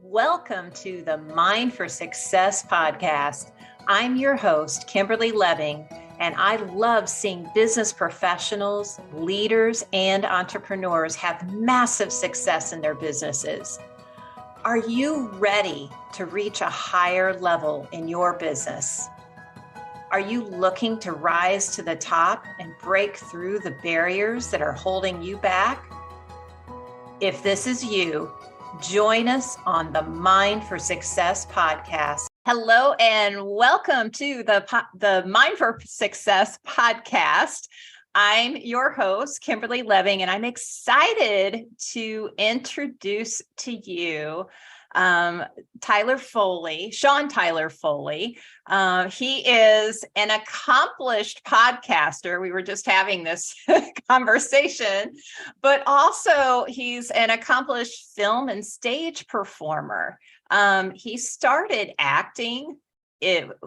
Welcome to the Mind for Success podcast. I'm your host, Kimberly Lebbing, and I love seeing business professionals, leaders, and entrepreneurs have massive success in their businesses. Are you ready to reach a higher level in your business? Are you looking to rise to the top and break through the barriers that are holding you back? If this is you, join us on the Mind for Success podcast. Hello and welcome to the Mind for Success podcast. I'm your host, Kimberly Lebbing, and I'm excited to introduce to you Tyler Foley, Sean Tyler Foley. He is an accomplished podcaster. We were just having this conversation, but also he's an accomplished film and stage performer. He started acting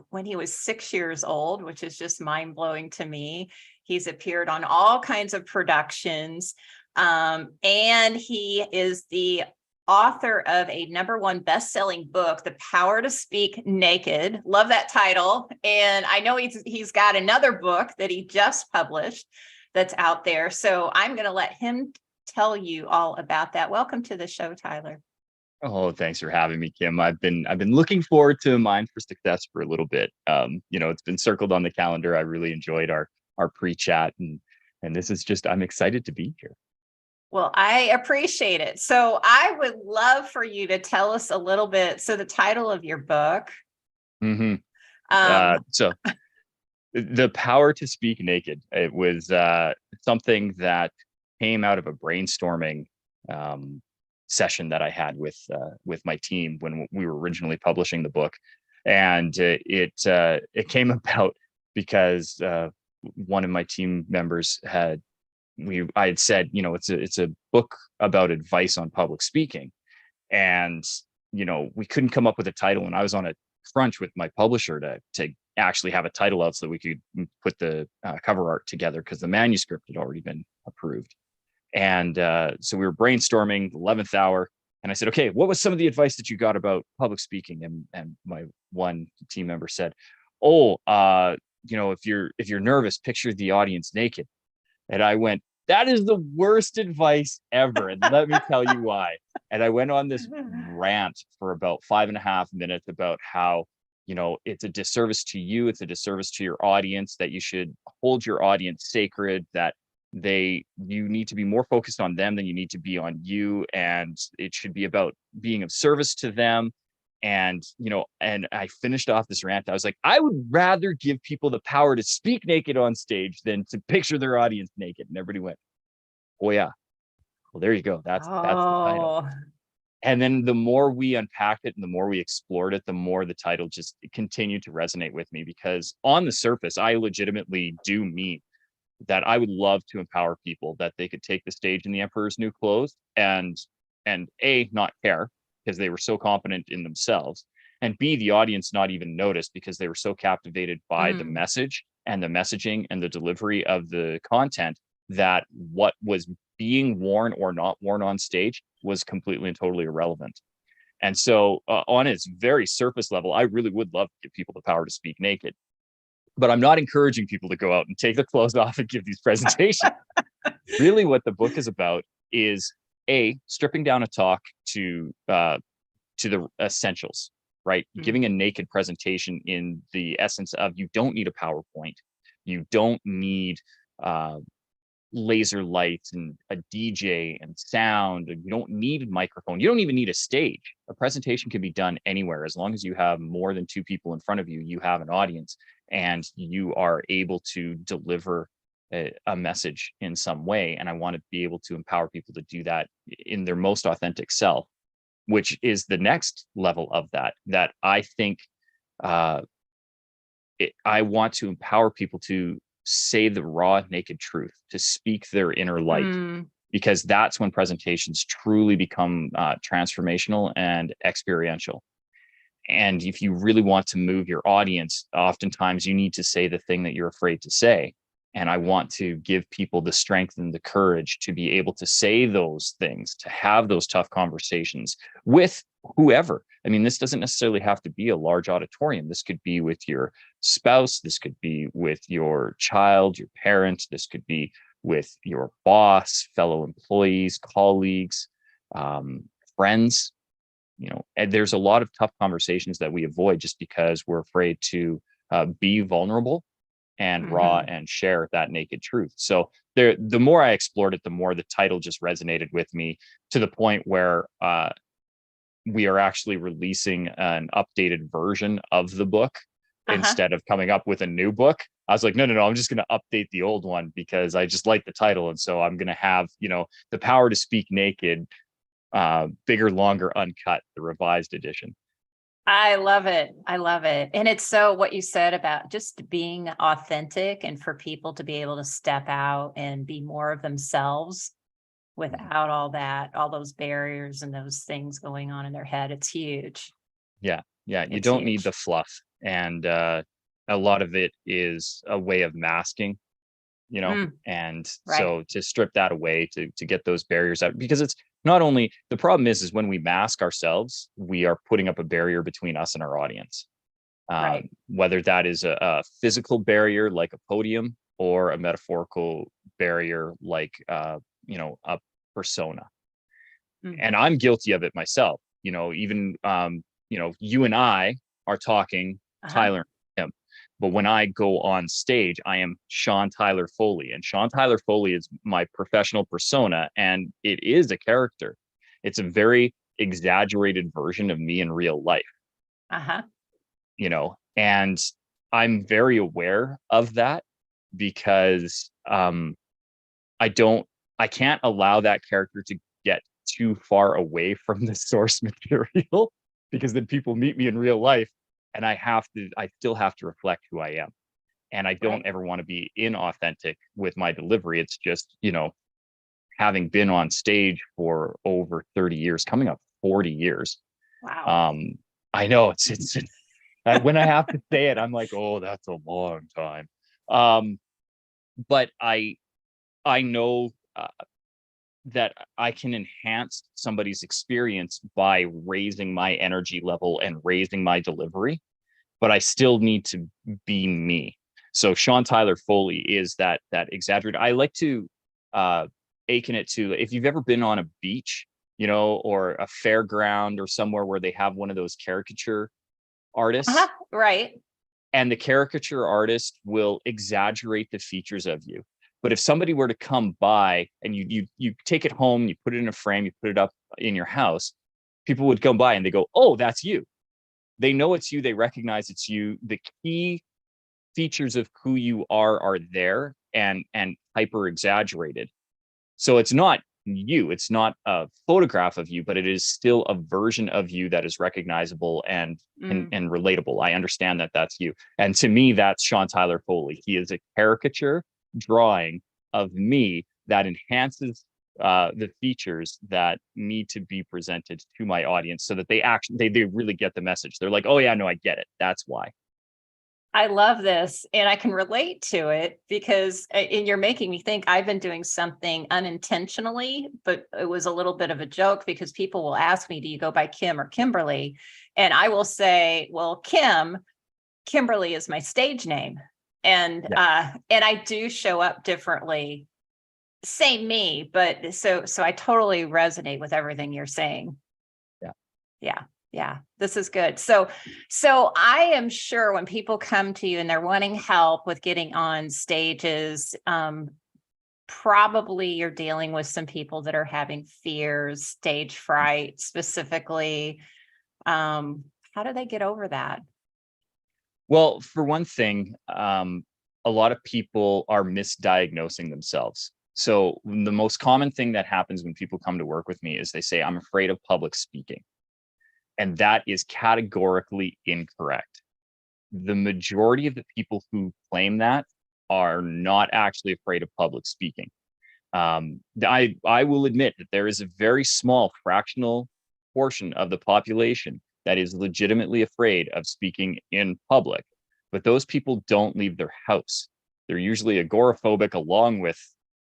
when he was 6 years old, which is just mind-blowing to me. He's appeared on all kinds of productions, and he is the author of a #1 best-selling book, The Power to Speak Naked. Love that title. And I know he's got another book that he just published that's out there. So I'm going to let him tell you all about that. Welcome to the show, Tyler. Oh, thanks for having me, Kim. I've been looking forward to Mind for Success for a little bit. It's been circled on the calendar. I really enjoyed our pre-chat, and this is just, I'm excited to be here. Well, I appreciate it. So I would love for you to tell us a little bit. So the title of your book. So The Power to Speak Naked. It was something that came out of a brainstorming session that I had with my team when we were originally publishing the book. And it came about because one of my team members I had said, it's a book about advice on public speaking. And, we couldn't come up with a title. And I was on a crunch with my publisher to actually have a title out so that we could put the cover art together, because the manuscript had already been approved. And so we were brainstorming the 11th hour. And I said, okay, what was some of the advice that you got about public speaking? And my one team member said, if you're nervous, picture the audience naked. And I went, that is the worst advice ever. And let me tell you why. And I went on this rant for about 5.5 minutes about how, it's a disservice to you. It's a disservice to your audience, that you should hold your audience sacred, that you need to be more focused on them than you need to be on you. And it should be about being of service to them. And, and I finished off this rant. I was like, I would rather give people the power to speak naked on stage than to picture their audience naked. And everybody went, oh yeah, well, there you go. That's the title. And then the more we unpacked it and the more we explored it, the more the title just continued to resonate with me, because on the surface, I legitimately do mean that I would love to empower people, that they could take the stage in the Emperor's New Clothes and not care, because they were so confident in themselves, and B, the audience not even notice, because they were so captivated by the message and the messaging and the delivery of the content, that what was being worn or not worn on stage was completely and totally irrelevant. And so on its very surface level, I really would love to give people the power to speak naked, but I'm not encouraging people to go out and take their clothes off and give these presentations. Really what the book is about is stripping down a talk to the essentials, right? Giving a naked presentation in the essence of, you don't need a PowerPoint. You don't need laser lights and a DJ and sound. You don't need a microphone. You don't even need a stage. A presentation can be done anywhere. As long as you have more than 2 people in front of you, you have an audience, and you are able to deliver a message in some way. And I want to be able to empower people to do that in their most authentic self, which is the next level of that I think I want to empower people to say the raw, naked truth, to speak their inner light, because that's when presentations truly become transformational and experiential. And if you really want to move your audience, oftentimes you need to say the thing that you're afraid to say. And I want to give people the strength and the courage to be able to say those things, to have those tough conversations with whoever. I mean, this doesn't necessarily have to be a large auditorium. This could be with your spouse. This could be with your child, your parent. This could be with your boss, fellow employees, colleagues, friends. And there's a lot of tough conversations that we avoid just because we're afraid to be vulnerable and raw and share that naked truth. So the more I explored it, the more the title just resonated with me, to the point where we are actually releasing an updated version of the book instead of coming up with a new book. I was like, no, I'm just going to update the old one because I just like the title. And so I'm going to have, The Power to Speak Naked, bigger, longer, uncut, the revised edition. I love it. I love it. And it's so what you said about just being authentic and for people to be able to step out and be more of themselves without all those barriers and those things going on in their head. It's huge. Yeah. You don't need the fluff. And a lot of it is a way of masking, and so to strip that away, to get those barriers out, because it's not only, the problem is when we mask ourselves, we are putting up a barrier between us and our audience. Whether that is a physical barrier like a podium, or a metaphorical barrier like a persona. And I'm guilty of it myself. Even you and I are talking, Tyler and him, but when I go on stage, I am Sean Tyler Foley, and Sean Tyler Foley is my professional persona, and it is a character. It's a very exaggerated version of me in real life. And I'm very aware of that, because I can't allow that character to get too far away from the source material, because then people meet me in real life and I still have to reflect who I am. And I don't ever want to be inauthentic with my delivery. It's just, having been on stage for over 30 years, coming up 40 years. Wow. I know it's when I have to say it, I'm like, oh, that's a long time. But I know that I can enhance somebody's experience by raising my energy level and raising my delivery, but I still need to be me. So Sean Tyler Foley is that exaggerated. I like to akin it to, if you've ever been on a beach, or a fairground or somewhere where they have one of those caricature artists. Right. And the caricature artist will exaggerate the features of you. But if somebody were to come by and you take it home, you put it in a frame, you put it up in your house, people would come by and they go, oh, that's you. They know it's you. They recognize it's you. The key features of who you are there and hyper exaggerated. So it's not you. It's not a photograph of you, but it is still a version of you that is recognizable and relatable. I understand that that's you. And to me, that's Sean Tyler Foley. He is a caricature drawing of me that enhances the features that need to be presented to my audience, so that they really get the message. They're like, oh yeah, no, I get it. That's why. I love this, and I can relate to it, because and you're making me think I've been doing something unintentionally, but it was a little bit of a joke, because people will ask me, do you go by Kim or Kimberly? And I will say, well, Kimberly is my stage name. And I do show up differently, same me, but so I totally resonate with everything you're saying. Yeah, this is good. So I am sure when people come to you and they're wanting help with getting on stages, probably you're dealing with some people that are having fears, stage fright specifically. How do they get over that? Well, for one thing, a lot of people are misdiagnosing themselves. So the most common thing that happens when people come to work with me is they say, I'm afraid of public speaking. And that is categorically incorrect. The majority of the people who claim that are not actually afraid of public speaking. I will admit that there is a very small fractional portion of the population that is legitimately afraid of speaking in public, but those people don't leave their house. They're usually agoraphobic along with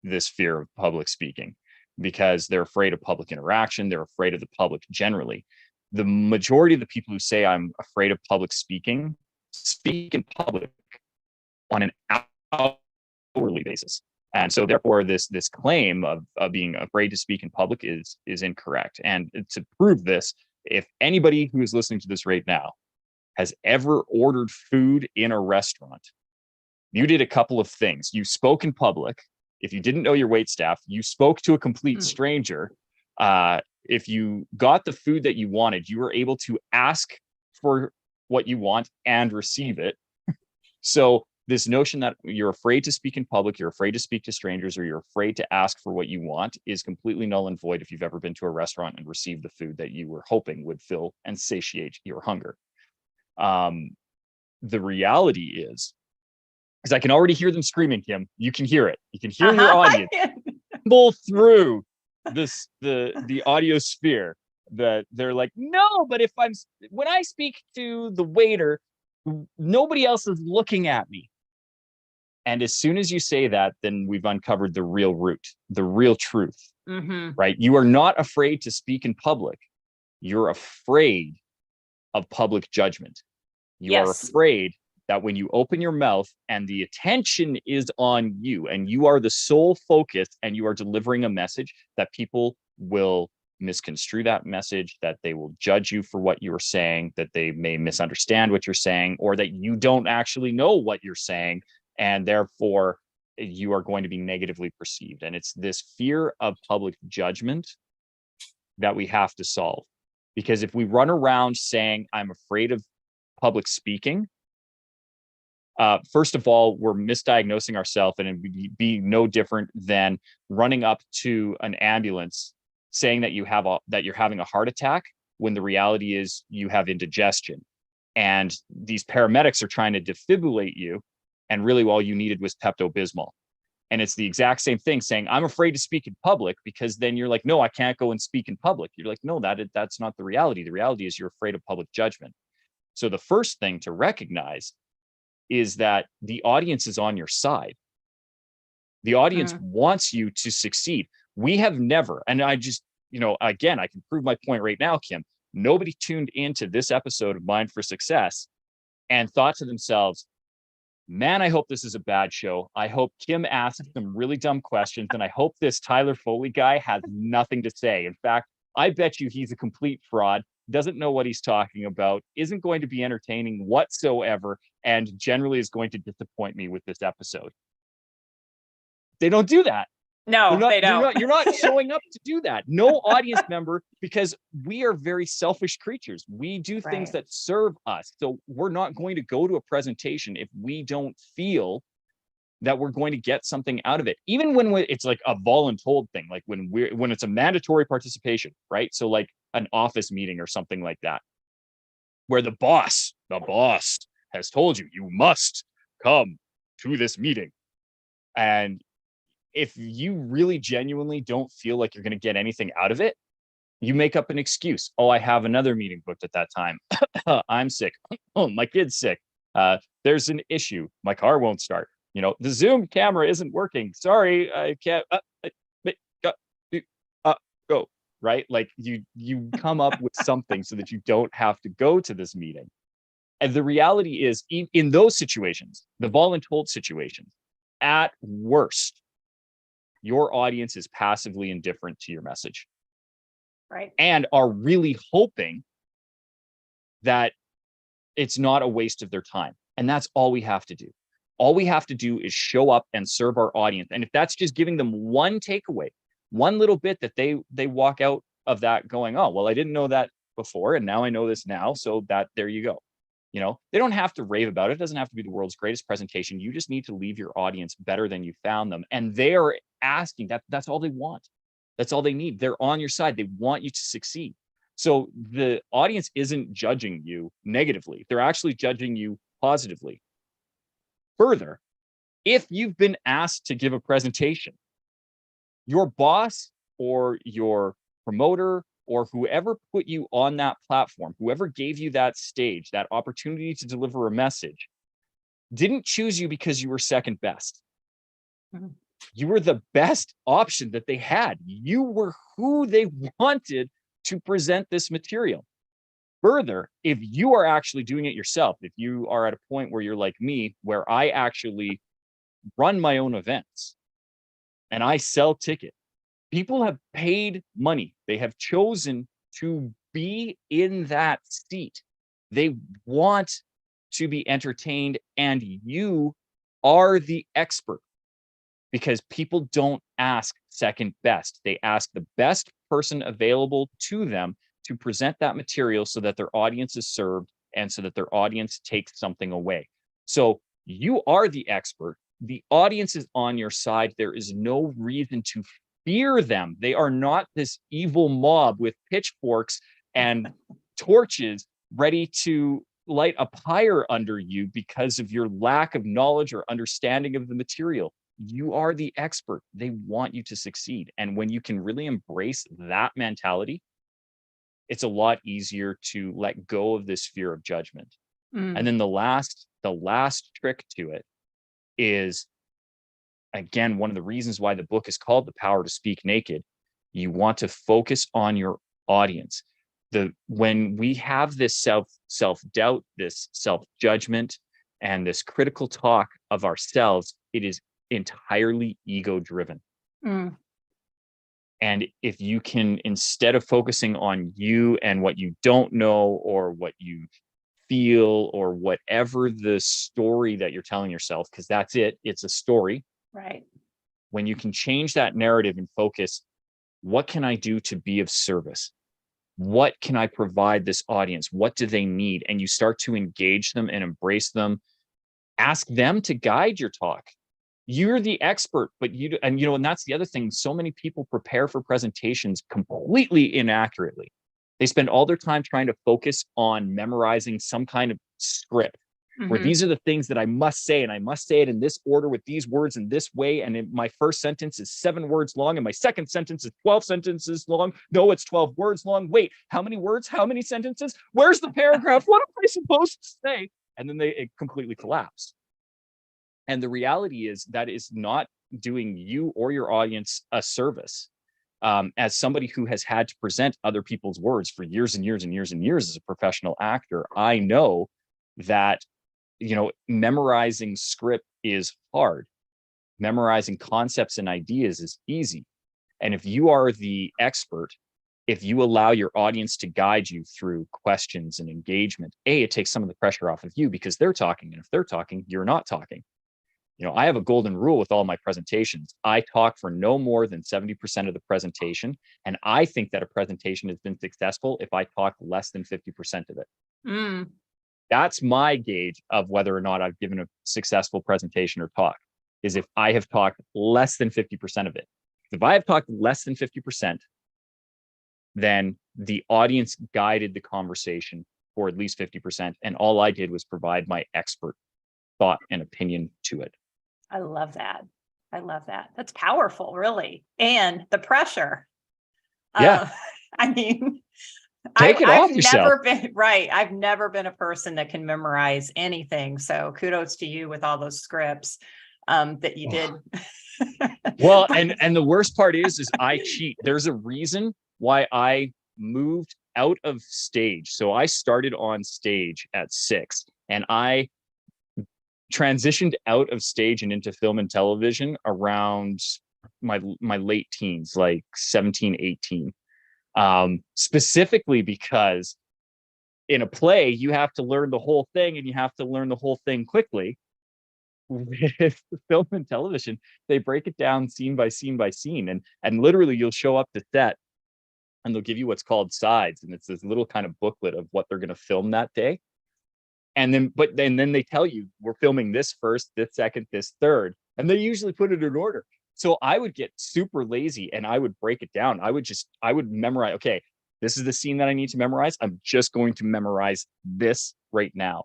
this fear of public speaking, because they're afraid of public interaction. They're afraid of the public generally. the majority of the people who say I'm afraid of public speaking speak in public on an hourly basis. And so therefore this claim of being afraid to speak in public is incorrect. And to prove this, if anybody who is listening to this right now has ever ordered food in a restaurant, you did a couple of things. You spoke in public. If you didn't know your wait staff, you spoke to a complete stranger. If you got the food that you wanted, you were able to ask for what you want and receive it. So this notion that you're afraid to speak in public, you're afraid to speak to strangers, or you're afraid to ask for what you want is completely null and void if you've ever been to a restaurant and received the food that you were hoping would fill and satiate your hunger. The reality is, because I can already hear them screaming, Kim, you can hear it. You can hear your audience pull through the audio sphere, that they're like, no, but when I speak to the waiter, nobody else is looking at me. And as soon as you say that, then we've uncovered the real root, the real truth, right? You are not afraid to speak in public. You're afraid of public judgment. You are afraid that when you open your mouth and the attention is on you and you are the sole focus and you are delivering a message, that people will misconstrue that message, that they will judge you for what you're saying, that they may misunderstand what you're saying, or that you don't actually know what you're saying, and therefore you are going to be negatively perceived. And it's this fear of public judgment that we have to solve. Because if we run around saying, I'm afraid of public speaking, first of all, we're misdiagnosing ourselves, and it would be no different than running up to an ambulance saying that you're having a heart attack, when the reality is you have indigestion. And these paramedics are trying to defibrillate you, and really all you needed was Pepto-Bismol. And it's the exact same thing, saying, I'm afraid to speak in public, because then you're like, no, I can't go and speak in public. You're like, no, that's not the reality. The reality is you're afraid of public judgment. So the first thing to recognize is that the audience is on your side. The audience wants you to succeed. We have never, and I just, again, I can prove my point right now, Kim. Nobody tuned into this episode of Mind for Success and thought to themselves, man, I hope this is a bad show. I hope Kim asks some really dumb questions, and I hope this Tyler Foley guy has nothing to say. In fact, I bet you he's a complete fraud, doesn't know what he's talking about, isn't going to be entertaining whatsoever, and generally is going to disappoint me with this episode. They don't do that. No, they don't. You're not showing up to do that. No audience member, because we are very selfish creatures. We do things that serve us. So we're not going to go to a presentation if we don't feel that we're going to get something out of it. Even when it's like a voluntold thing, like when it's a mandatory participation, right? So like an office meeting or something like that, where the boss has told you, you must come to this meeting. And if you really genuinely don't feel like you're going to get anything out of it, you make up an excuse. Oh, I have another meeting booked at that time. I'm sick. Oh, my kid's sick. There's an issue. My car won't start. The Zoom camera isn't working. Sorry, I can't. Go. Right? Like you come up with something so that you don't have to go to this meeting. And the reality is, in those situations, the voluntold situations, at worst, your audience is passively indifferent to your message. Right. And are really hoping that it's not a waste of their time. And that's all we have to do. All we have to do is show up and serve our audience. And if that's just giving them one takeaway, one little bit that they walk out of that going, oh, well, I didn't know that before, and now I know this now. So there you go. They don't have to rave about it. It doesn't have to be the world's greatest presentation. You just need to leave your audience better than you found them. And they're asking that's all they want. That's all they need. They're on your side. They want you to succeed. So the audience isn't judging you negatively. They're actually judging you positively. Further, if you've been asked to give a presentation, your boss or your promoter or whoever put you on that platform, whoever gave you that stage, that opportunity to deliver a message, didn't choose you because you were second best. You were the best option that they had. You were who they wanted to present this material. Further, if you are actually doing it yourself, if you are at a point where you're like me, where I actually run my own events and I sell tickets, people have paid money. They have chosen to be in that seat. They want to be entertained, and you are the expert, because people don't ask second best. They ask the best person available to them to present that material so that their audience is served and so that their audience takes something away. So you are the expert. The audience is on your side. There is no reason to fear them. They are not this evil mob with pitchforks and torches ready to light a pyre under you because of your lack of knowledge or understanding of the material. You are the expert. They want you to succeed. And when you can really embrace that mentality, it's a lot easier to let go of this fear of judgment. And then the last trick to it is, again, one of the reasons why the book is called The Power to Speak Naked. You want to focus on your audience. When we have this self-doubt, this self-judgment, and this critical talk of ourselves, it is entirely ego-driven. And if you can, instead of focusing on you and what you don't know or what you feel or whatever the story that you're telling yourself, because that's it, it's a story. Right. When you can change that narrative and focus, what can I do to be of service? What can I provide this audience? What do they need? And you start to engage them and embrace them. Ask them to guide your talk. You're the expert, but and that's the other thing. So many people prepare for presentations completely inaccurately. They spend all their time trying to focus on memorizing some kind of script where these are the things that I must say, and I must say it in this order with these words in this way. And my first sentence is 7 words long, and my second sentence is 12 sentences long. No, it's 12 words long. Wait, how many words? How many sentences? Where's the paragraph? What am I supposed to say? And then it completely collapse. And the reality is that is not doing you or your audience a service. As somebody who has had to present other people's words for years and years and years and years as a professional actor, I know that, memorizing script is hard. Memorizing concepts and ideas is easy. And if you are the expert, if you allow your audience to guide you through questions and engagement, it takes some of the pressure off of you because they're talking. And if they're talking, you're not talking. I have a golden rule with all my presentations. I talk for no more than 70% of the presentation. And I think that a presentation has been successful if I talk less than 50% of it. That's my gauge of whether or not I've given a successful presentation or talk, is if I have talked less than 50% of it. If I have talked less than 50%, then the audience guided the conversation for at least 50%. And all I did was provide my expert thought and opinion to it. I love that. That's powerful, really. And the pressure. Yeah. Take it off yourself. I've never been a person that can memorize anything. So kudos to you with all those scripts that you did. Well, and the worst part is I cheat. There's a reason why I moved out of stage. So I started on stage at 6, and I transitioned out of stage and into film and television around my late teens, like 17, 18. Specifically because in a play, you have to learn the whole thing, and you have to learn the whole thing quickly. With film and television, they break it down scene by scene by scene. And literally you'll show up to set and they'll give you what's called sides. And it's this little kind of booklet of what they're going to film that day. And then they tell you, we're filming this first, this second, this third. And they usually put it in order. So I would get super lazy and I would break it down. I would memorize, okay, this is the scene that I need to memorize. I'm just going to memorize this right now.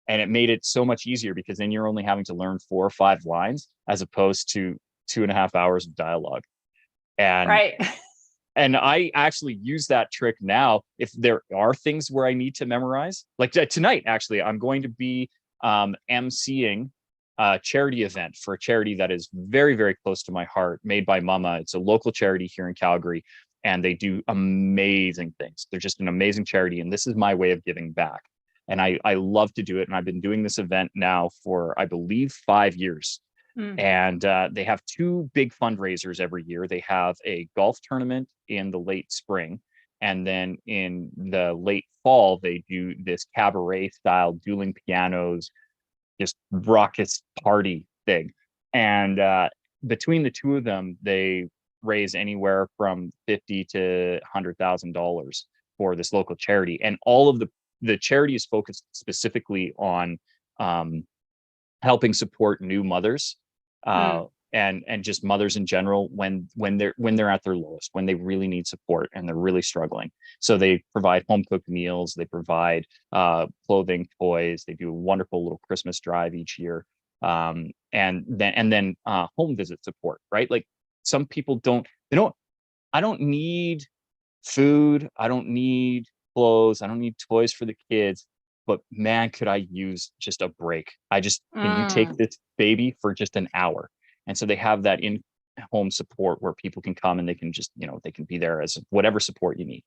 And it made it so much easier because then you're only having to learn 4 or 5 lines as opposed to 2.5 hours of dialogue. And right. And I actually use that trick now. If there are things where I need to memorize, like tonight, actually, I'm going to be emceeing a charity event for a charity that is very, very close to my heart, made by Mama. It's a local charity here in Calgary. and they do amazing things. They're just an amazing charity. And this is my way of giving back. And I love to do it. And I've been doing this event now for, I believe, 5 years. And they have two big fundraisers every year. They have a golf tournament in the late spring. And then in the late fall, they do this cabaret style dueling pianos, just raucous party thing. And between the two of them, they raise anywhere from $50,000 to $100,000 for this local charity. And all of the charity is focused specifically on helping support new mothers and just mothers in general when they're at their lowest, when they really need support and they're really struggling. So they provide home cooked meals, they provide clothing, toys. They do a wonderful little Christmas drive each year, and then home visit support. Right, like some people I don't need food, I don't need clothes, I don't need toys for the kids. But man, could I use just a break? Can you take this baby for just an hour? And so they have that in-home support where people can come and they can just, they can be there as whatever support you need.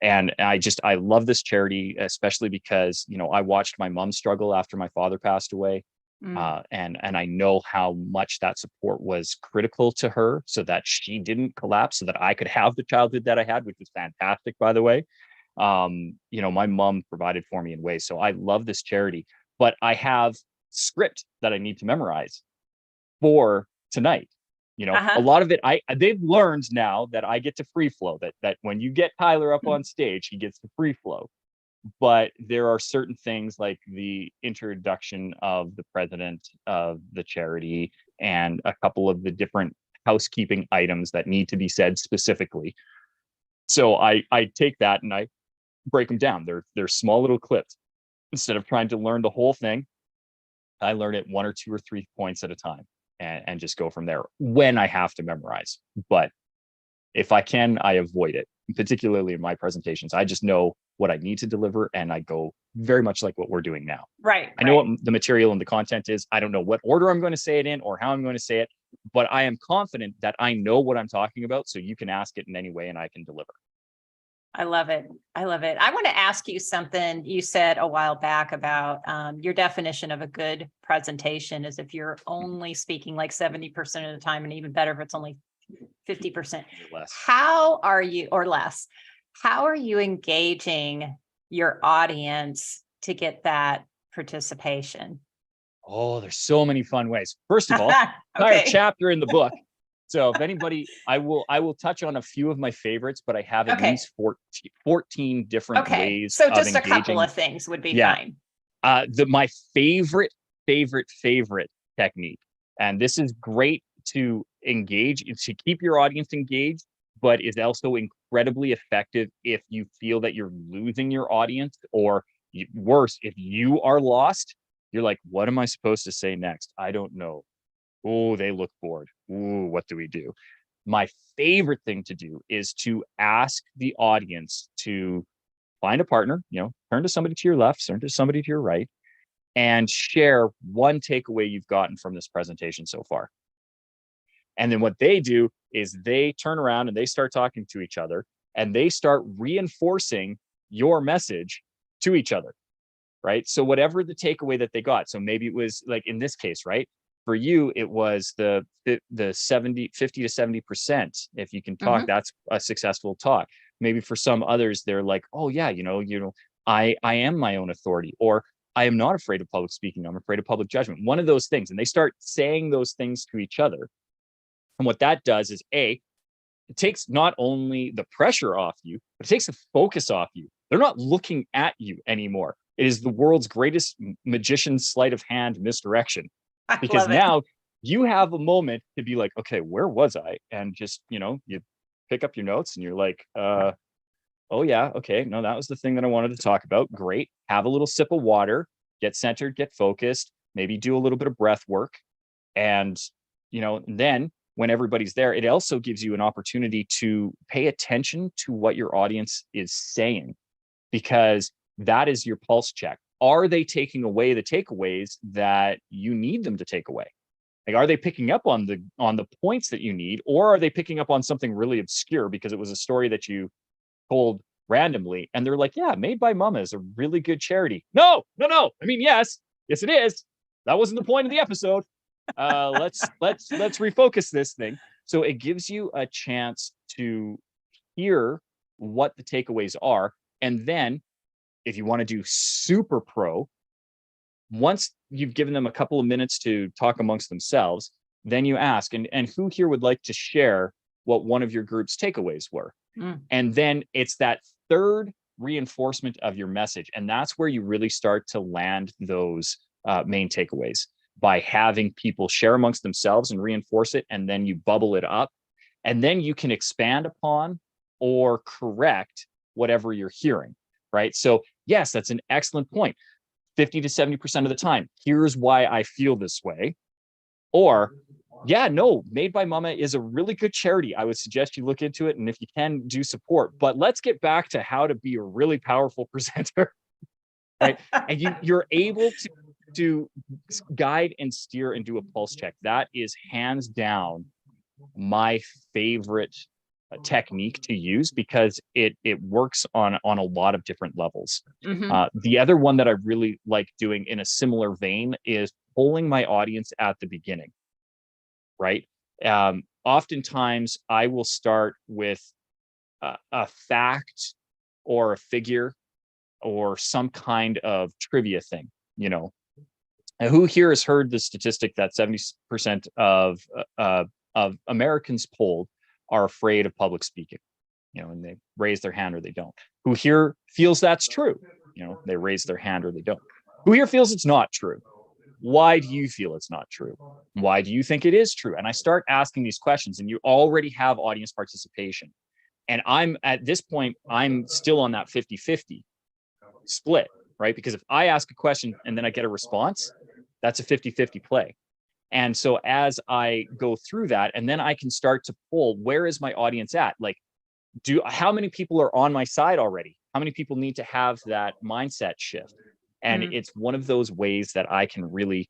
And I love this charity, especially because, I watched my mom struggle after my father passed away. And I know how much that support was critical to her so that she didn't collapse, so that I could have the childhood that I had, which was fantastic, by the way. My mom provided for me in ways. So I love this charity, but I have script that I need to memorize for tonight. A lot of it, they've learned now that I get to free flow, that when you get Tyler up on stage, he gets to free flow. But there are certain things like the introduction of the president of the charity and a couple of the different housekeeping items that need to be said specifically. So I take that and I break them down. They're small little clips. Instead of trying to learn the whole thing, I learn it 1 or 2 or 3 points at a time and just go from there when I have to memorize. But if I can, I avoid it, particularly in my presentations. I just know what I need to deliver and I go very much like what we're doing now. Right. I know what the material and the content is. I don't know what order I'm going to say it in or how I'm going to say it, but I am confident that I know what I'm talking about. So you can ask it in any way and I can deliver. I love it. I want to ask you something you said a while back about your definition of a good presentation is if you're only speaking like 70% of the time, and even better if it's only 50%. Less. How are you engaging your audience to get that participation? Oh, there's so many fun ways. First of all, entire chapter in the book. So if anybody, I will touch on a few of my favorites, but I have at least 14 different ways. So just of a couple of things would be fine. My favorite technique, and this is great to engage, to keep your audience engaged, but is also incredibly effective if you feel that you're losing your audience, or worse, if you are lost, you're like, what am I supposed to say next? I don't know. Oh, they look bored. Ooh, what do we do? My favorite thing to do is to ask the audience to find a partner, turn to somebody to your left, turn to somebody to your right, and share one takeaway you've gotten from this presentation so far. And then what they do is they turn around and they start talking to each other and they start reinforcing your message to each other, right? So whatever the takeaway that they got, so maybe it was like in this case, right? For you, it was the 50 to 70%. If you can talk, that's a successful talk. Maybe for some others, they're like, oh yeah, I am my own authority, or I am not afraid of public speaking. I'm afraid of public judgment. One of those things. And they start saying those things to each other. And what that does is it takes not only the pressure off you, but it takes the focus off you. They're not looking at you anymore. It is the world's greatest magician's sleight of hand misdirection. Because now you have a moment to be like, okay, where was I? And just, you pick up your notes and you're like, oh yeah, okay. No, that was the thing that I wanted to talk about. Great. Have a little sip of water, get centered, get focused, maybe do a little bit of breath work. And, then when everybody's there, it also gives you an opportunity to pay attention to what your audience is saying, because that is your pulse check. Are they taking away the takeaways that you need them to take away? Like, are they picking up on the points that you need, or are they picking up on something really obscure because it was a story that you told randomly? And they're like, yeah, Made by Mama is a really good charity. No. I mean, yes, it is. That wasn't the point of the episode. Let's refocus this thing. So it gives you a chance to hear what the takeaways are. And then if you want to do super pro, once you've given them a couple of minutes to talk amongst themselves, then you ask, and who here would like to share what one of your group's takeaways were? And then it's that third reinforcement of your message. And that's where you really start to land those main takeaways, by having people share amongst themselves and reinforce it. And then you bubble it up, and then you can expand upon or correct whatever you're hearing, right? So yes, that's an excellent point. 50 to 70% of the time, here's why I feel this way. Or, yeah, no, Made by Mama is a really good charity. I would suggest you look into it. And if you can, do support. But let's get back to how to be a really powerful presenter, right? And you're able to guide and steer and do a pulse check. That is hands down my favorite technique to use, because it works on a lot of different levels. The other one that I really like doing in a similar vein is polling my audience at the beginning, right? Oftentimes I will start with a fact or a figure or some kind of trivia thing, And who here has heard the statistic that 70% of Americans polled are afraid of public speaking, and they raise their hand or they don't? Who here feels that's true? They raise their hand or they don't. Who here feels it's not true? Why do you feel it's not true? Why do you think it is true? And I start asking these questions, and you already have audience participation. And at this point, I'm still on that 50-50 split, right? Because if I ask a question and then I get a response, that's a 50-50 play. And so as I go through that, and then I can start to pull, where is my audience at? Like, how many people are on my side already? How many people need to have that mindset shift? And it's one of those ways that I can really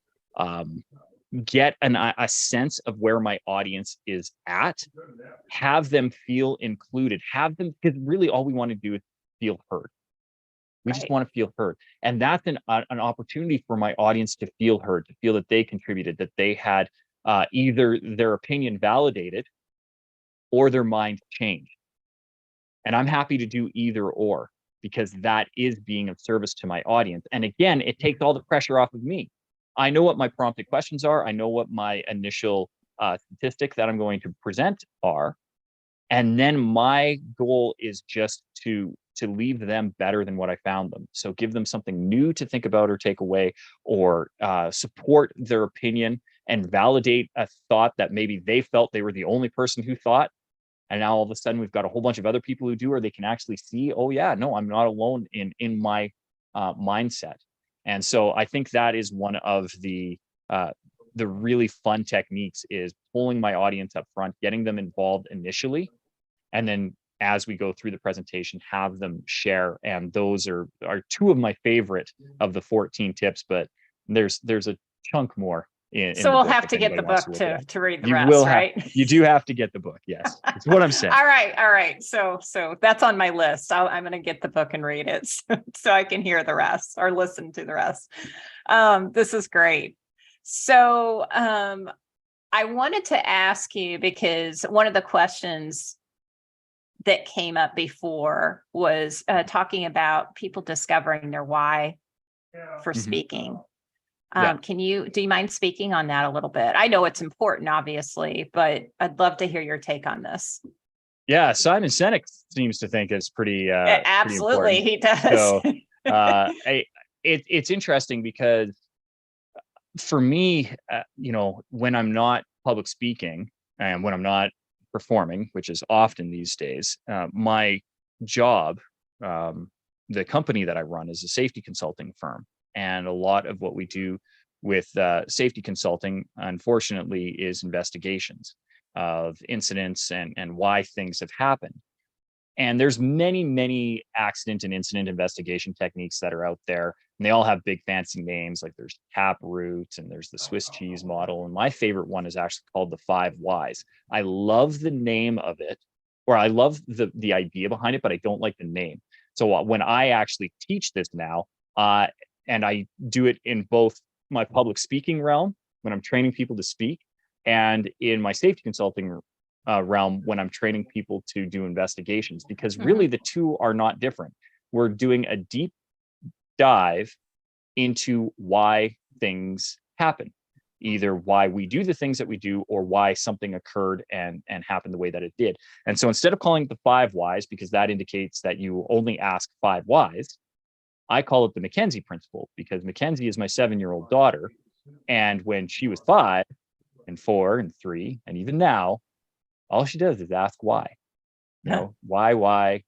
get a sense of where my audience is at, have them feel included, because really all we want to do is feel heard. We just want to feel heard. And that's an opportunity for my audience to feel heard, to feel that they contributed, that they had either their opinion validated or their mind changed. And I'm happy to do either or, because that is being of service to my audience. And again, it takes all the pressure off of me. I know what my prompted questions are. I know what my initial statistic that I'm going to present are. And then my goal is just to leave them better than what I found them. So give them something new to think about or take away, or support their opinion and validate a thought that maybe they felt they were the only person who thought. And now all of a sudden we've got a whole bunch of other people who do, or they can actually see, oh yeah, no, I'm not alone in my mindset. And so I think that is one of the really fun techniques, is pulling my audience up front, getting them involved initially, and then as we go through the presentation, have them share. And those are two of my favorite of the 14 tips, but there's a chunk more. So we'll have to get the book to read the rest, right? You do have to get the book. Yes, that's what I'm saying. All right. So that's on my list. I'm going to get the book and read it so I can hear the rest or listen to the rest. This is great. So I wanted to ask you, because one of the questions that came up before was talking about people discovering their why for speaking. Do you mind speaking on that a little bit? I know it's important, obviously, but I'd love to hear your take on this. Yeah, Simon Sinek seems to think it's pretty absolutely, pretty he does. So it's interesting, because for me, when I'm not public speaking and when I'm not performing, which is often these days, my job, the company that I run, is a safety consulting firm. And a lot of what we do with safety consulting, unfortunately, is investigations of incidents and why things have happened. And there's many, many accident and incident investigation techniques that are out there. And they all have big fancy names. Like there's Taproot and there's the Swiss cheese model. And my favorite one is actually called the 5 Whys. I love the name of it, or I love the idea behind it, but I don't like the name. So when I actually teach this now, and I do it in both my public speaking realm, when I'm training people to speak, and in my safety consulting realm, when I'm training people to do investigations, because really the two are not different. We're doing a deep dive into why things happen, either why we do the things that we do or why something occurred and happened the way that it did. And so instead of calling it the 5 Whys, because that indicates that you only ask 5 whys, I call it the Mackenzie principle, because Mackenzie is my 7-year-old daughter. And when she was 5 and 4 and 3, and even now, all she does is ask why. You know, why?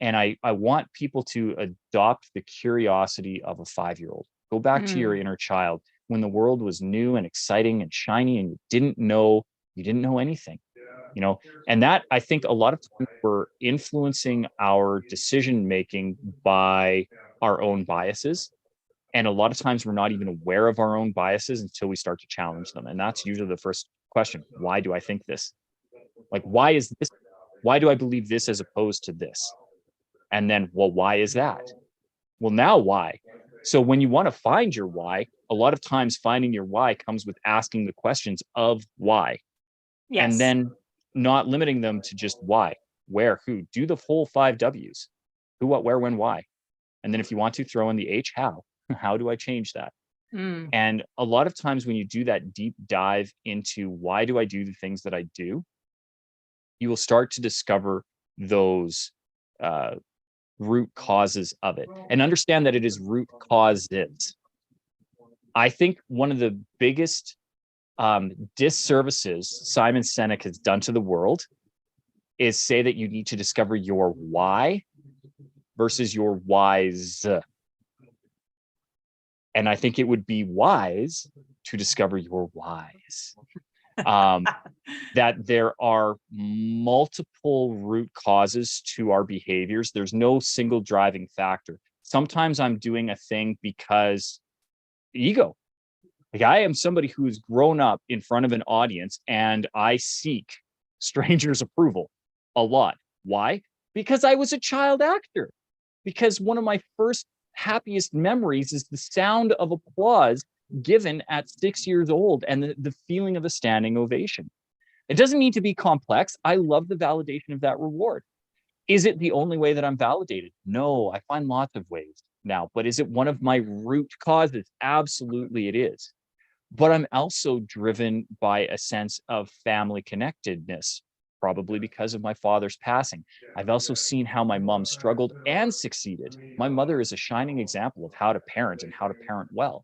And I want people to adopt the curiosity of a 5-year-old. Go back to your inner child when the world was new and exciting and shiny and you didn't know anything, you know. And that, I think, a lot of times we're influencing our decision making by our own biases. And a lot of times we're not even aware of our own biases until we start to challenge them. And that's usually the first question. Why do I think this? Like, why is this? Why do I believe this as opposed to this? And then, well, why is that? Well, now why? So when you want to find your why, a lot of times finding your why comes with asking the questions of why. Yes. And then not limiting them to just why, where, who. Do the full 5 W's. Who, what, where, when, why. And then if you want to, throw in the H, how. How do I change that? And a lot of times when you do that deep dive into why do I do the things that I do, you will start to discover those root causes of it, and understand that it is root causes. I think one of the biggest disservices Simon Sinek has done to the world is say that you need to discover your why versus your whys. And I think it would be wise to discover your whys. That there are multiple root causes to our behaviors. There's no single driving factor. Sometimes I'm doing a thing because ego. Like, I am somebody who's grown up in front of an audience and I seek strangers' approval a lot. Why? Because I was a child actor. Because one of my first happiest memories is the sound of applause given at 6 years old and the feeling of a standing ovation. It doesn't need to be complex. I love the validation of that reward. Is it the only way that I'm validated? No, I find lots of ways now. But is it one of my root causes? Absolutely it is. But I'm also driven by a sense of family connectedness, probably because of my father's passing. I've also seen how my mom struggled and succeeded. My mother is a shining example of how to parent and how to parent well.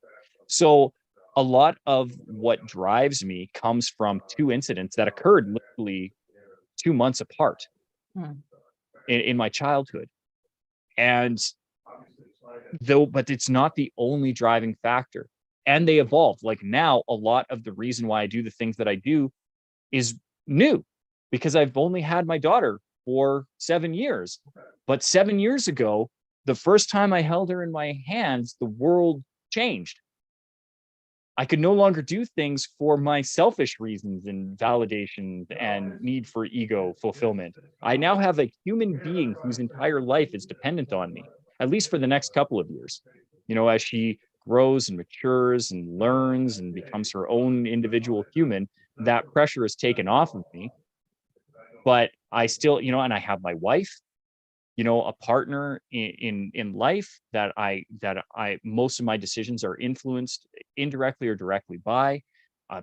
So a lot of what drives me comes from 2 incidents that occurred literally 2 months apart in my childhood. And but it's not the only driving factor. And they evolve. Like now, a lot of the reason why I do the things that I do is new, because I've only had my daughter for 7 years. But 7 years ago, the first time I held her in my hands, the world changed. I could no longer do things for my selfish reasons and validation and need for ego fulfillment. I now have a human being whose entire life is dependent on me, at least for the next couple of years. You know, as she grows and matures and learns and becomes her own individual human, that pressure is taken off of me. But I still, you know, and I have my wife, you know, a partner in life that I most of my decisions are influenced indirectly or directly by.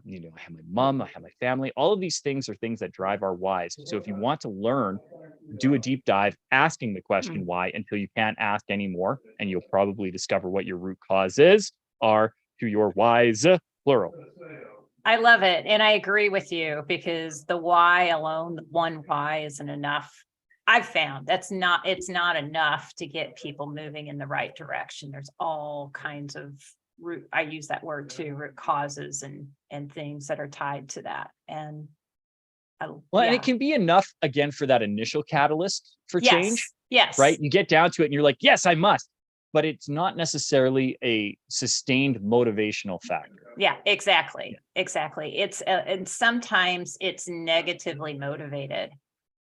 You know, I have my mom, I have my family. All of these things are things that drive our whys. So if you want to learn, do a deep dive, asking the question why until you can't ask anymore, and you'll probably discover what your root causes are to your whys, plural. I love it. And I agree with you, because the why alone, the one why isn't enough. I've found it's not enough to get people moving in the right direction. There's all kinds of root, I use that word too, root causes and things that are tied to that. And Well, and Yeah. it can be enough again for that initial catalyst for change, Yes. right? You get down to it and you're like, yes, I must, but it's not necessarily a sustained motivational factor. Yeah, exactly. Exactly. It's, and sometimes it's negatively motivated,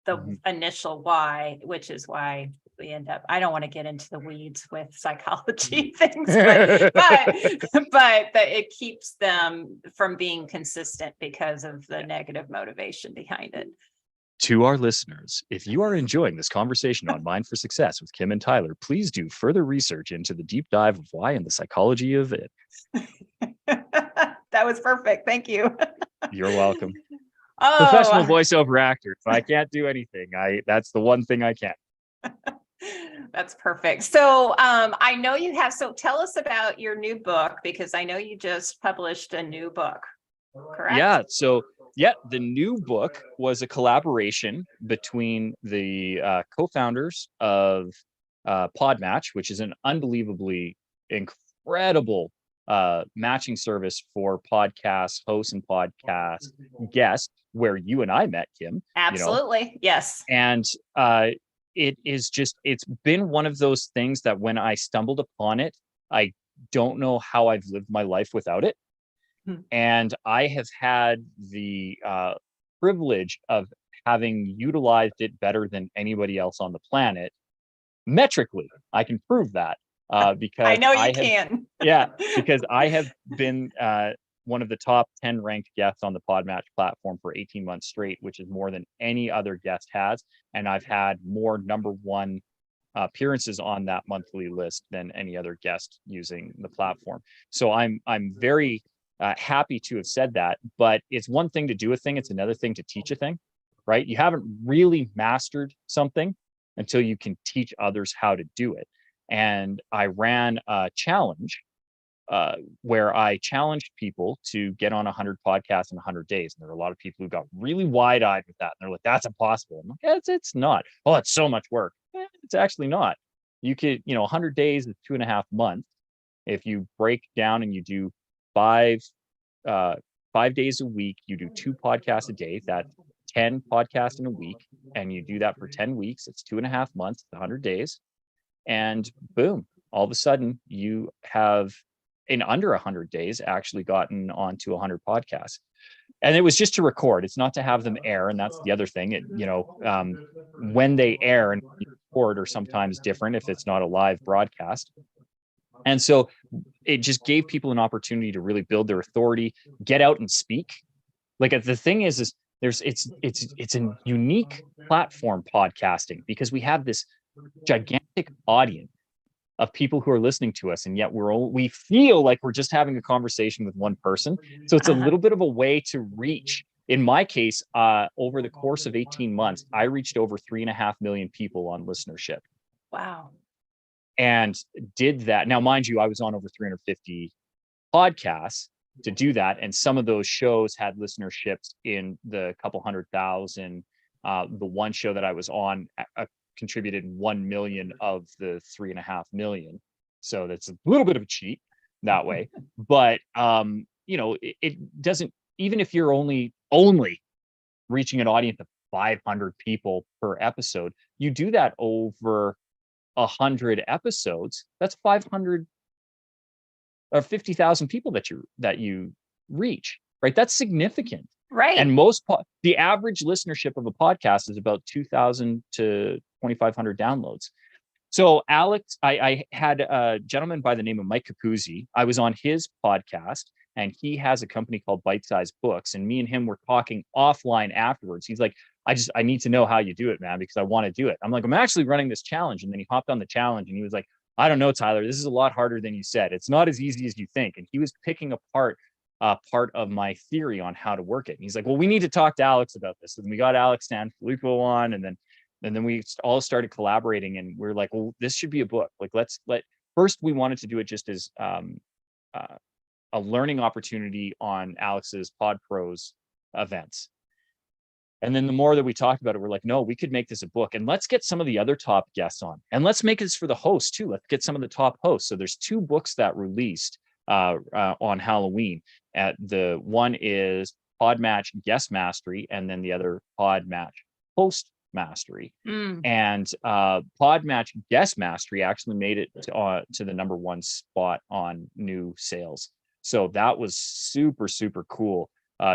the initial why, which is why we end up, I don't want to get into the weeds with psychology things, but it keeps them from being consistent because of the negative motivation behind it. To our listeners, if you are enjoying this conversation on Mind for Success with Kim and Tyler, please do further research into the deep dive of why and the psychology of it. That was perfect. Thank you. You're welcome. Oh, Professional voiceover actor. If I can't do anything, that's the one thing I can. That's perfect. So I know you have, so tell us about your new book, because I know you just published a new book, correct? Yeah. So the new book was a collaboration between the co-founders of Podmatch, which is an unbelievably incredible matching service for podcast hosts and podcast guests, where you and I met, Kim. Absolutely. Yes. And it is just, it's been one of those things that when I stumbled upon it, I don't know how I've lived my life without it. And I have had the privilege of having utilized it better than anybody else on the planet. Metrically, I can prove that because I know you can. Yeah, because I have been one of the top 10 ranked guests on the Podmatch platform for 18 months straight, which is more than any other guest has. And I've had more number one appearances on that monthly list than any other guest using the platform. So I'm very happy to have said that. But it's one thing to do a thing, it's another thing to teach a thing, right? You haven't really mastered something until you can teach others how to do it. And I ran a challenge where I challenged people to get on 100 podcasts in 100 days. And there were a lot of people who got really wide-eyed with that. And they're like, that's impossible. I'm like, it's not. Oh, it's so much work. It's actually not. You could, 100 days is 2.5 months. If you break down and you do 5 days a week, you do 2 podcasts a day, that's 10 podcasts in a week. And you do that for 10 weeks, it's 2.5 months, 100 days. And boom, all of a sudden you have, in under 100 days, actually gotten onto 100 podcasts. And it was just to record. It's not to have them air. And that's the other thing. When they air and record are sometimes different if it's not a live broadcast. And so it just gave people an opportunity to really build their authority, get out and speak. Like the thing is it's a unique platform, podcasting, because we have this gigantic audience of people who are listening to us, and yet we feel like we're just having a conversation with one person. So it's a little bit of a way to reach. In my case, over the course of 18 months, I reached over 3.5 million people on listenership. Wow. And did that. Now, mind you, I was on over 350 podcasts to do that. And some of those shows had listenerships in the couple 100,000. The one show that I was on contributed 1 million of the 3.5 million. So that's a little bit of a cheat that way. But, it doesn't, even if you're only reaching an audience of 500 people per episode, you do that over 100 episodes, that's 500 or 50,000 people that you reach, right? That's significant. Right. And the average listenership of a podcast is about 2,000 to 2,500 downloads. So Alex, I had a gentleman by the name of Mike Capuzzi. I was on his podcast, and he has a company called Bite Size Books. And me and him were talking offline afterwards. He's like, I need to know how you do it, man, because I want to do it. I'm like, I'm actually running this challenge. And then he hopped on the challenge and he was like, I don't know, Tyler, this is a lot harder than you said. It's not as easy as you think. And he was picking apart part of my theory on how to work it. And he's like, well, we need to talk to Alex about this. And we got Alex Sanfilippo on, and then we all started collaborating, and we're like, well, this should be a book. Like, first we wanted to do it just as a learning opportunity on Alex's Pod Pros events. And then the more that we talked about it, we're like, no, we could make this a book, and let's get some of the other top guests on, and let's make this for the hosts too. Let's get some of the top hosts. So there's 2 books that released on Halloween. The one is Pod Match Guest Mastery, and then the other Pod Match Host Mastery. And Pod Match Guest Mastery actually made it to the #1 spot on new sales. So that was super, super cool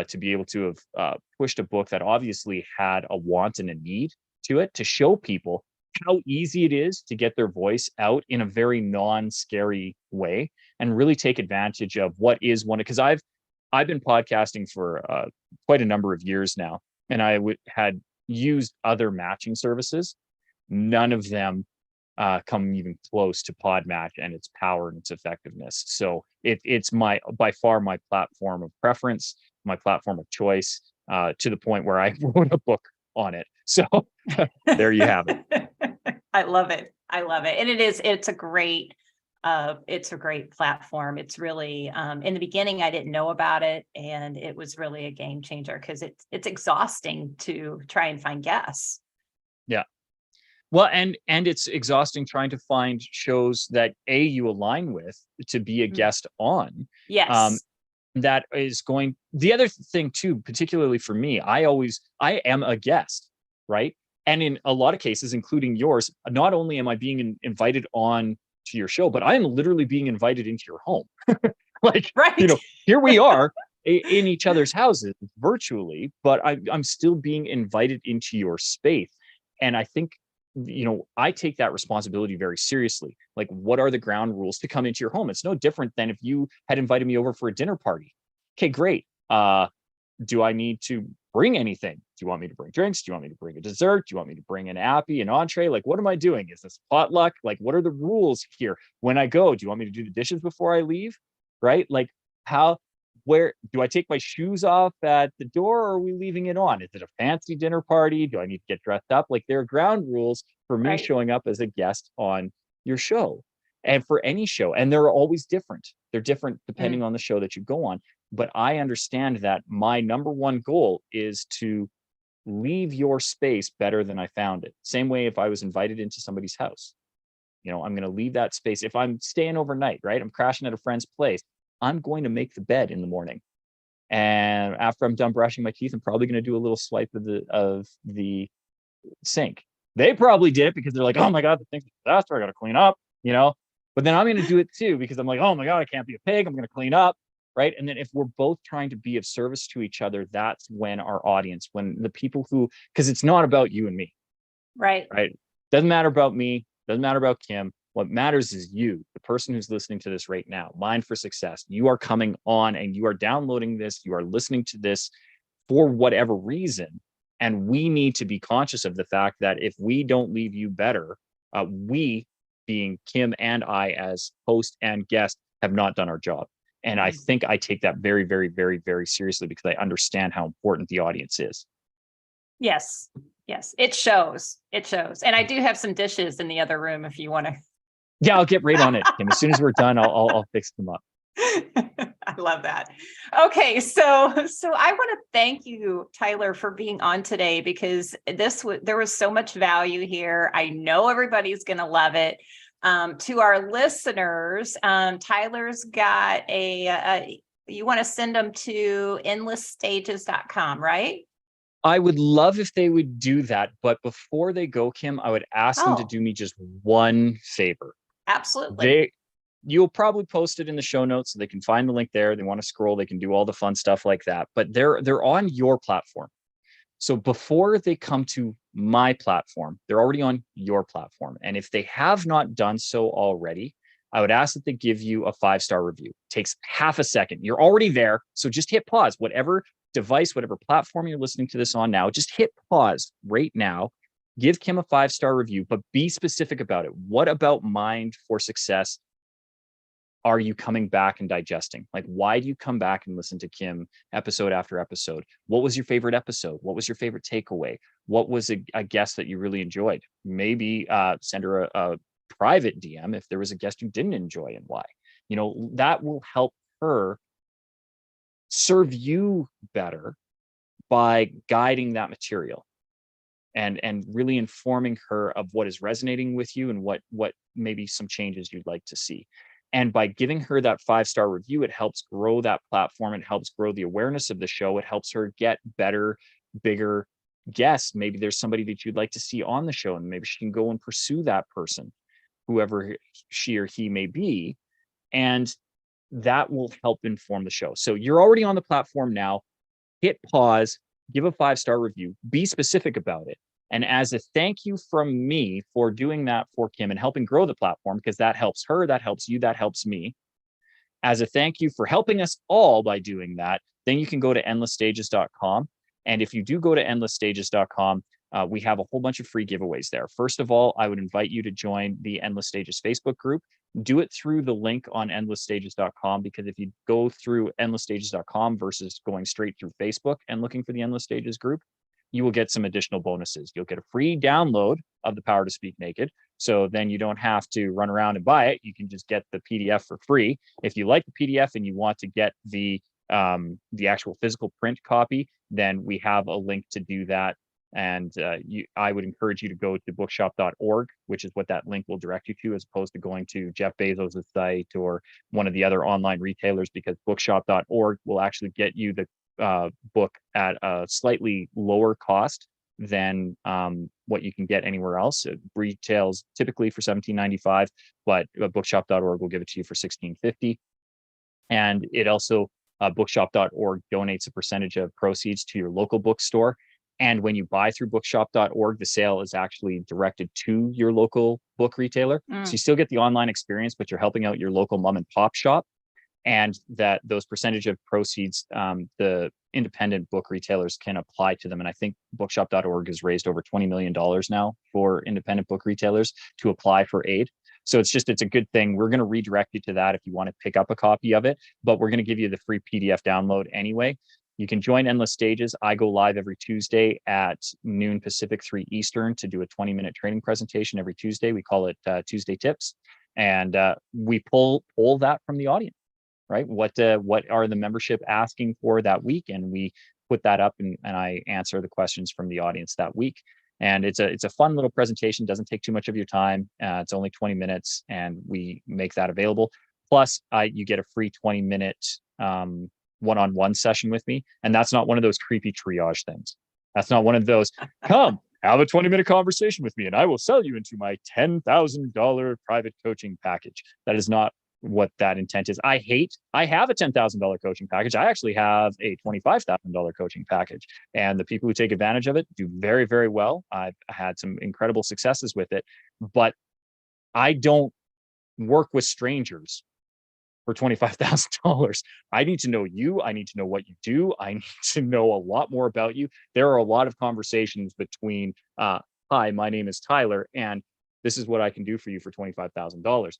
to be able to have pushed a book that obviously had a want and a need to it, to show people how easy it is to get their voice out in a very non-scary way and really take advantage of what is one. Because I've been podcasting for quite a number of years now, and I had used other matching services. None of them come even close to Podmatch and its power and its effectiveness. So it's by far my platform of preference, my platform of choice, to the point where I wrote a book on it. So there you have it. I love it. And it's a great platform. It's really, in the beginning, I didn't know about it, and it was really a game changer because it's exhausting to try and find guests. Yeah. Well, and it's exhausting trying to find shows that you align with to be a guest on. Yes. That is going. The other thing too, particularly for me, I am a guest, right? And in a lot of cases, including yours, not only am I being invited on to your show, but I am literally being invited into your home. Like, right. Here we are in each other's houses virtually, but I'm still being invited into your space. And I think, I take that responsibility very seriously. Like, what are the ground rules to come into your home? It's no different than if you had invited me over for a dinner party. Okay, great. Do I need to bring anything? Do you want me to bring drinks? Do you want me to bring a dessert? Do you want me to bring an appy, an entree? Like, what am I doing? Is this potluck? Like, what are the rules here? When I go, do you want me to do the dishes before I leave? Right? Like, where do I take my shoes off at the door, or are we leaving it on? Is it a fancy dinner party? Do I need to get dressed up? Like, there are ground rules for me showing up as a guest on your show, and for any show. And they're always different. They're different depending on the show that you go on. But I understand that my #1 goal is to leave your space better than I found it. Same way if I was invited into somebody's house, I'm going to leave that space. If I'm staying overnight, right? I'm crashing at a friend's place. I'm going to make the bed in the morning. And after I'm done brushing my teeth, I'm probably going to do a little swipe of the sink. They probably did it because they're like, oh my God, the sink's a disaster. I got to clean up, But then I'm going to do it too because I'm like, oh my God, I can't be a pig. I'm going to clean up. Right. And then if we're both trying to be of service to each other, that's when our audience, when the people because it's not about you and me. Right. Right. Doesn't matter about me. Doesn't matter about Kim. What matters is you, the person who's listening to this right now. Mind for Success. You are coming on and you are downloading this. You are listening to this for whatever reason. And we need to be conscious of the fact that if we don't leave you better, we, being Kim and I as host and guest, have not done our job. And I think I take that very, very, very, very seriously because I understand how important the audience is. Yes. It shows. And I do have some dishes in the other room if you want to. Yeah, I'll get right on it, Kim. As soon as we're done, I'll fix them up. I love that. Okay, so I want to thank you, Tyler, for being on today because there was so much value here. I know everybody's going to love it. To our listeners, Tyler's got you want to send them to endlessstages.com, right? I would love if they would do that. But before they go, Kim, I would ask them to do me just one favor. Absolutely. You'll probably post it in the show notes so they can find the link there. They want to scroll, they can do all the fun stuff like that. But they're on your platform. So before they come to my platform, they're already on your platform. And if they have not done so already, I would ask that they give you a 5-star review. It takes half a second. You're already there. So just hit pause. Whatever device, whatever platform you're listening to this on now, just hit pause right now. Give Kim a 5-star review, but be specific about it. What about Mind for Success are you coming back and digesting? Like, why do you come back and listen to Kim episode after episode? What was your favorite episode? What was your favorite takeaway? What was a guest that you really enjoyed? Maybe send her a private DM if there was a guest you didn't enjoy and why. That will help her serve you better by guiding that material and really informing her of what is resonating with you and what maybe some changes you'd like to see. And by giving her that 5-star review, it helps grow that platform. It helps grow the awareness of the show. It helps her get better, bigger guests. Maybe there's somebody that you'd like to see on the show, and maybe she can go and pursue that person, whoever she or he may be. And that will help inform the show. So you're already on the platform now. Hit pause, give a 5-star review, be specific about it. And as a thank you from me for doing that for Kim and helping grow the platform, because that helps her, that helps you, that helps me. As a thank you for helping us all by doing that, then you can go to endlessstages.com. And if you do go to endlessstages.com, we have a whole bunch of free giveaways there. First of all, I would invite you to join the Endless Stages Facebook group. Do it through the link on endlessstages.com, because if you go through endlessstages.com versus going straight through Facebook and looking for the Endless Stages group, you will get some additional bonuses. You'll get a free download of The Power to Speak Naked. So then you don't have to run around and buy it. You can just get the PDF for free. If you like the PDF and you want to get the actual physical print copy, then we have a link to do that. And I would encourage you to go to bookshop.org, which is what that link will direct you to, as opposed to going to Jeff Bezos' site or one of the other online retailers, because bookshop.org will actually get you the book at a slightly lower cost than what you can get anywhere else. It retails typically for $17.95, but bookshop.org will give it to you for $16.50. And it also, bookshop.org donates a percentage of proceeds to your local bookstore. And when you buy through bookshop.org, the sale is actually directed to your local book retailer. So you still get the online experience, but you're helping out your local mom and pop shop. And that those percentage of proceeds, the independent book retailers can apply to them. And I think bookshop.org has raised over $20 million now for independent book retailers to apply for aid. So it's a good thing. We're going to redirect you to that if you want to pick up a copy of it, but we're going to give you the free PDF download anyway. You can join Endless Stages. I go live every Tuesday at noon Pacific, 3 Eastern, to do a 20-minute training presentation every Tuesday. We call it Tuesday Tips. And we poll that from the audience, right? What are the membership asking for that week? And we put that up, and I answer the questions from the audience that week. And it's a fun little presentation. Doesn't take too much of your time. It's only 20 minutes, and we make that available. Plus, you get a free 20-minute one-on-one session with me. And that's not one of those creepy triage things. That's not one of those, come have a 20-minute conversation with me and I will sell you into my $10,000 private coaching package. That is not what that intent is. I have a $10,000 coaching package. I actually have a $25,000 coaching package. And the people who take advantage of it do very, very well. I've had some incredible successes with it, but I don't work with strangers for $25,000. I need to know you. I need to know what you do. I need to know a lot more about you. There are a lot of conversations between, hi, my name is Tyler, and this is what I can do for you for $25,000.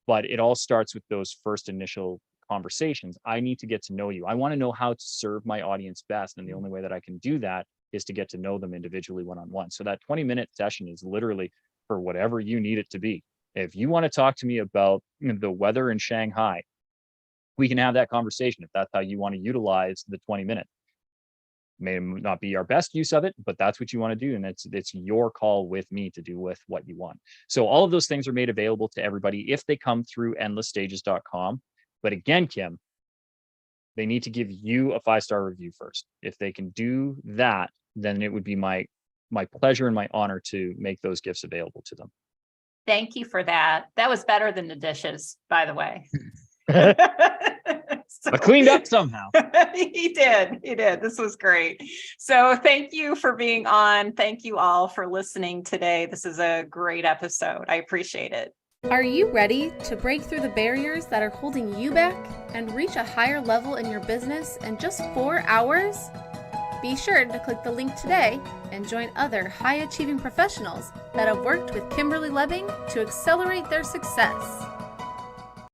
But it all starts with those first initial conversations. I need to get to know you. I want to know how to serve my audience best. And the only way that I can do that is to get to know them individually one-on-one. So that 20-minute session is literally for whatever you need it to be. If you want to talk to me about the weather in Shanghai, we can have that conversation if that's how you want to utilize the 20 minutes. May not be our best use of it, but that's what you want to do. And it's your call with me to do with what you want. So all of those things are made available to everybody if they come through endlessstages.com. But again, Kim, they need to give you a 5-star review first. If they can do that, then it would be my pleasure and my honor to make those gifts available to them. Thank you for that. That was better than the dishes, by the way. I cleaned up somehow. He did. This was great. So thank you for being on. Thank you all for listening today. This is a great episode. I appreciate it. Are you ready to break through the barriers that are holding you back and reach a higher level in your business in just 4 hours? Be sure to click the link today and join other high-achieving professionals that have worked with Kimberly Lebbing to accelerate their success.